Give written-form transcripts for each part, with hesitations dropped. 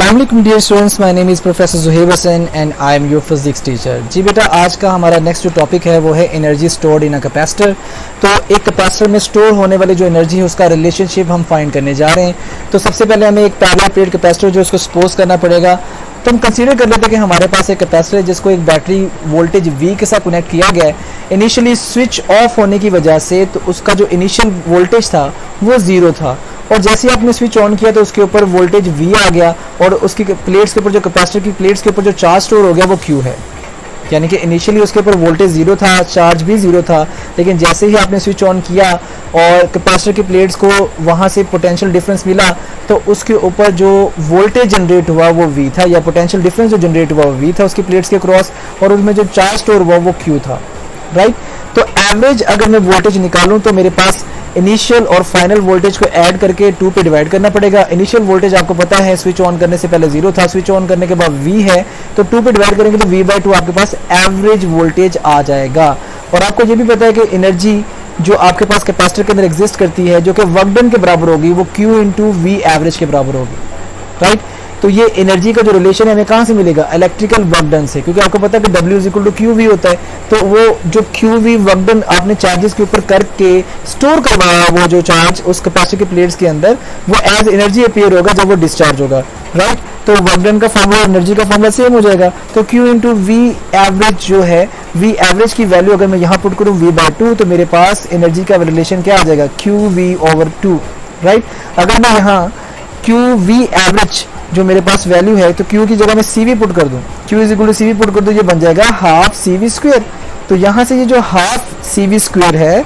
अस्सलाम वालेकुम dear students, my name is professor Zuhaib Hasan and I am your physics teacher. जी बेटा, आज का हमारा नेक्स्ट जो टॉपिक है वो है energy stored in a capacitor. तो एक कैपेसिटर में स्टोर होने वाली जो एनर्जी है उसका रिलेशनशिप हम फाइंड करने जा रहे हैं। तो सबसे पहले हमें एक पैरेलल प्लेट कैपेसिटर जो उसको सपोज करना पड़ेगा। तो हम कंसीडर कर लेते हैं कि हमारे पास एक कैपेसिटर है जिसको एक बैटरी वोल्टेज V के साथ कनेक्ट किया गया है। इनिशियली स्विच ऑफ होने की वजह से तो उसका जो इनिशियल वोल्टेज था वो 0 था, और जैसे ही आपने स्विच ऑन किया तो उसके ऊपर वोल्टेज V आ गया और उसकी प्लेट्स के ऊपर जो कैपेसिटर की प्लेट्स के ऊपर जो चार्ज स्टोर हो गया वो Q है। यानी कि इनिशियली उसके ऊपर वोल्टेज 0 था, चार्ज भी 0 था, लेकिन जैसे ही आपने स्विच ऑन किया और कैपेसिटर की प्लेट्स को वहाँ से पोटेंशियल डिफरेंस मिला तो उसके ऊपर जो वोल्टेज जनरेट हुआ वो V था, या पोटेंशियल डिफरेंस जो जनरेट हुआ वो V था उसकी प्लेट्स के क्रॉस, और उसमें जो चार्ज स्टोर हुआ वो Q था, राइट। तो एवरेज अगर मैं वोल्टेज निकालूं तो मेरे पास इनिशियल और फाइनल वोल्टेज को ऐड करके 2 पे डिवाइड करना पड़ेगा। इनिशियल वोल्टेज आपको पता है स्विच ऑन करने से पहले 0 था, स्विच ऑन करने के बाद V है, तो 2 पे डिवाइड करेंगे तो V/2 आपके पास एवरेज वोल्टेज आ जाएगा। और आपको ये भी पता है कि एनर्जी जो आपके पास कैपेसिटर के अंदर एग्जिस्ट करती है जो कि वर्क डन के बराबर होगी वो Q इंटू V एवरेज के बराबर होगी, राइट। तो ये एनर्जी का जो रिलेशन है हमें कहाँ से मिलेगा? इलेक्ट्रिकल वर्क डन से, क्योंकि आपको पता है कि W इक्वल टू QV होता है। तो वो जो QV वर्क डन आपने चार्जेस के ऊपर करके स्टोर करवाया वो जो चार्ज उस कैपेसिटर की प्लेट्स के अंदर वो एज एनर्जी अपीयर होगा जब वो डिस्चार्ज होगा, राइट। तो वर्क डन का फॉर्मूला एनर्जी का फॉर्मूला सेम हो जाएगा। तो Q इंटू V एवरेज जो है, V एवरेज की वैल्यू अगर मैं यहाँ पुट करूँ V/2 तो मेरे पास एनर्जी का रिलेशन क्या आ जाएगा? QV/2, right. अगर मैं यहाँ QV एवरेज जो मेरे पास वैल्यू है तो Q की जगह मैं CV पुट कर दूं, Q is equal to CV put कर दूं, ये बन जाएगा हाफ CV स्क्वायर। तो यहाँ से ये जो हाफ CV स्क्वायर है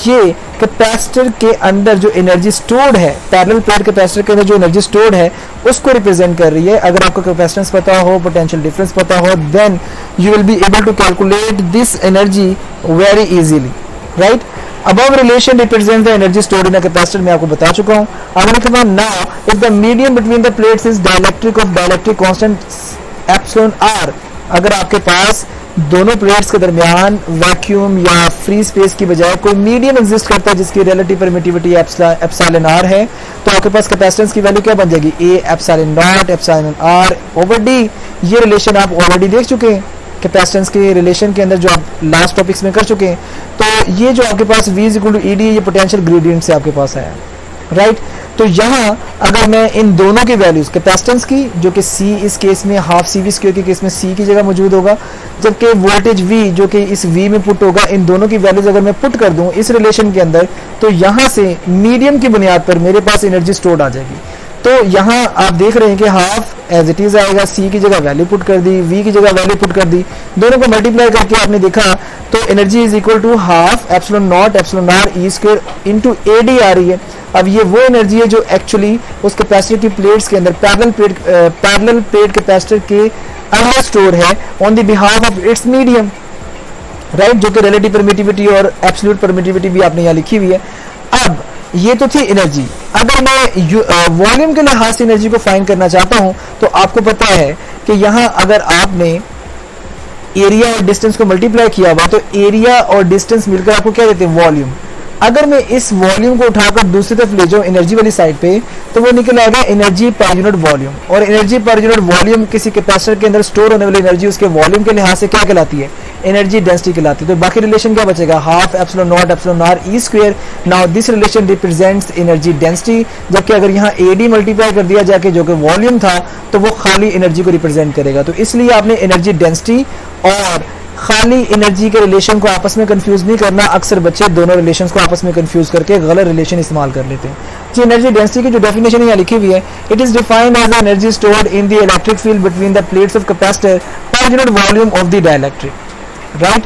ये कैपेसिटर के अंदर जो एनर्जी स्टोर्ड है, पैरेलल प्लेट कैपेसिटर के अंदर जो एनर्जी स्टोर्ड है उसको रिप्रेजेंट कर रही है। अगर आपको कैपेसिटेंस पता हो, पोटेंशियल डिफरेंस पता हो, then you will be able to calculate this energy very easily, right. Above relation represents the energy stored in a capacitor, मैं आपको बता चुका हूँ। अगर now if the medium between the plates is dielectric of dielectric constant epsilon r, अगर आपके पास दोनों plates के दरमियान वैक्यूम या फ्री स्पेस की बजाय कोई मीडियम एग्जिस्ट करता है जिसकी रिलेटिव परमिटिविटी एप्सिलॉन r है, तो आपके पास कैपेसिटेंस की वैल्यू क्या बन जाएगी? A epsilon naught epsilon r over d। ये रिलेशन आप ऑलरेडी देख चुके हैं कैपेसिटेंस के रिलेशन के अंदर जो आप लास्ट टॉपिक्स में कर चुके हैं। तो ये जो आपके पास V इक्वल टू ED ये पोटेंशियल ग्रेडियंट से आपके पास आया, राइट। तो यहाँ अगर मैं इन दोनों की वैल्यूज कैपेसिटेंस की जो कि C इस केस में हाफ CV स्क्वायर के केस में C की जगह मौजूद होगा, जबकि वोल्टेज V जो कि इस V में पुट होगा, इन दोनों की वैल्यूज अगर मैं पुट कर दूं इस रिलेशन के अंदर तो यहाँ से मीडियम की बुनियाद पर मेरे पास एनर्जी स्टोर्ड आ जाएगी। तो यहाँ आप देख रहे हैं कि हाफ एज इट इज आएगा, C की जगह वैल्यू पुट कर दी, V की जगह वैल्यू पुट कर दी, दोनों को मल्टीप्लाई करके आपने देखा तो energy is equal to half epsilon naught epsilon r E square into AD आ रही है। अब ये वो एनर्जी है जो एक्चुअली उस कैपेसिटर की प्लेट्स के अंदर पैरेलल प्लेट कैपेसिटर के अंदर स्टोर है on the behalf of its medium, right, जो कि रिलेटिव परमिटिविटी और एब्सोल्यूट परमिटिविटी भी आपने यहाँ लिखी हुई है। अब ये तो थी एनर्जी। अगर मैं वॉल्यूम के लिहाज से एनर्जी को फाइंड करना चाहता हूं तो आपको पता है कि यहाँ अगर आपने एरिया और डिस्टेंस को मल्टीप्लाई किया हुआ तो एरिया और डिस्टेंस मिलकर आपको क्या देते हैं? वॉल्यूम। अगर मैं इस वॉल्यूम को उठाकर दूसरी तरफ ले जाऊं एनर्जी वाली साइड पे तो वो निकल आएगा एनर्जी पर यूनिट वॉल्यूम, और एनर्जी पर यूनिट वॉल्यूम किसी कैपेसिटर के अंदर स्टोर होने वाली एनर्जी उसके वॉल्यूम के लिहाज से क्या कहलाती है? एनर्जी डेंसिटी कहलाती है। तो बाकी रिलेशन क्या बचेगा? Half epsilon naught epsilon r E square. Now this relation represents energy density, जबकि अगर यहाँ AD मल्टीप्लाई कर दिया जाके जो कि वॉल्यूम था तो वो खाली एनर्जी को रिप्रेजेंट करेगा। तो इसलिए आपने एनर्जी डेंसिटी और खाली एनर्जी के रिलेशन को आपस में कंफ्यूज नहीं करना। अक्सर बच्चे दोनों रिलेशंस को आपस में कंफ्यूज करके गलत रिलेशन इस्तेमाल कर लेते हैं। जी, एनर्जी डेंसिटी की जो डेफिनेशन यहाँ लिखी हुई है, it is defined as energy stored in the electric field between the plates of capacitor per unit volume of the dielectric, right.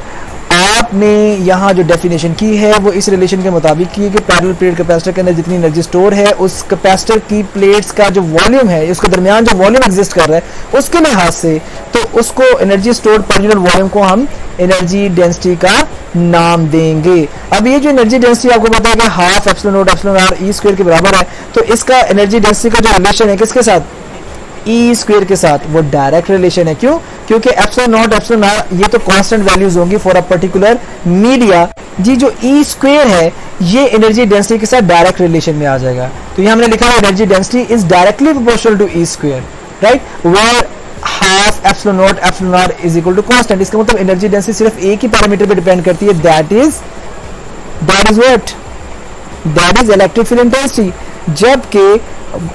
आपने यहाँ जो डेफिनेशन की है वो इस रिलेशन के मुताबिक की है कि पैरेलल प्लेट कैपेसिटर के अंदर जितनी एनर्जी स्टोर है उस कैपेसिटर की प्लेट्स का जो वॉल्यूम है, उसके दरमियान जो वॉल्यूम एग्जिस्ट कर रहा है उसके लिहाज से तो उसको एनर्जी स्टोर्ड पर यूनिट वॉल्यूम को हम एनर्जी डेंसिटी का नाम देंगे। अब ये जो एनर्जी डेंसिटी आपको पता है कि half epsilon naught epsilon r E square के बराबर है, तो इसका एनर्जी डेंसिटी का जो रिलेशन है किसके साथ? E स्क्वायर के साथ। वो डायरेक्ट रिलेशन है। क्यों? क्योंकि एप्सिलॉन नॉट एप्सिलॉन r ये तो कांस्टेंट वैल्यूज होंगी फॉर अ पर्टिकुलर मीडिया। जी, जो E स्क्वायर है ये एनर्जी डेंसिटी के साथ डायरेक्ट रिलेशन में आ जाएगा। तो ये हमने लिखा है energy density is directly proportional to E square, right, where half epsilon naught epsilon r is equal to constant. इसका मतलब एनर्जी डेंसिटी सिर्फ एक ही पैरामीटर पे डिपेंड करती है, that is what, that is electric field intensity. जबकि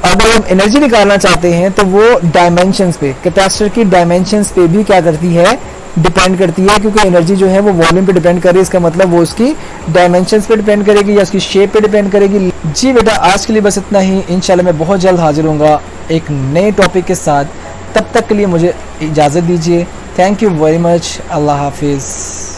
अगर हम एनर्जी निकालना चाहते हैं तो वो डायमेंशंस पे, कैपेसिटर की डायमेंशंस पे भी क्या करती है, डिपेंड करती है, क्योंकि एनर्जी जो है वो वॉल्यूम पे डिपेंड कर रही है। इसका मतलब वो उसकी डायमेंशंस पे डिपेंड करेगी या उसकी शेप पे डिपेंड करेगी। जी बेटा, आज के लिए बस इतना ही। इंशाल्लाह मैं बहुत जल्द हाजिर होऊंगा एक नए टॉपिक के साथ। तब तक के लिए मुझे इजाज़त दीजिए। Thank you very much. अल्लाह हाफिज़।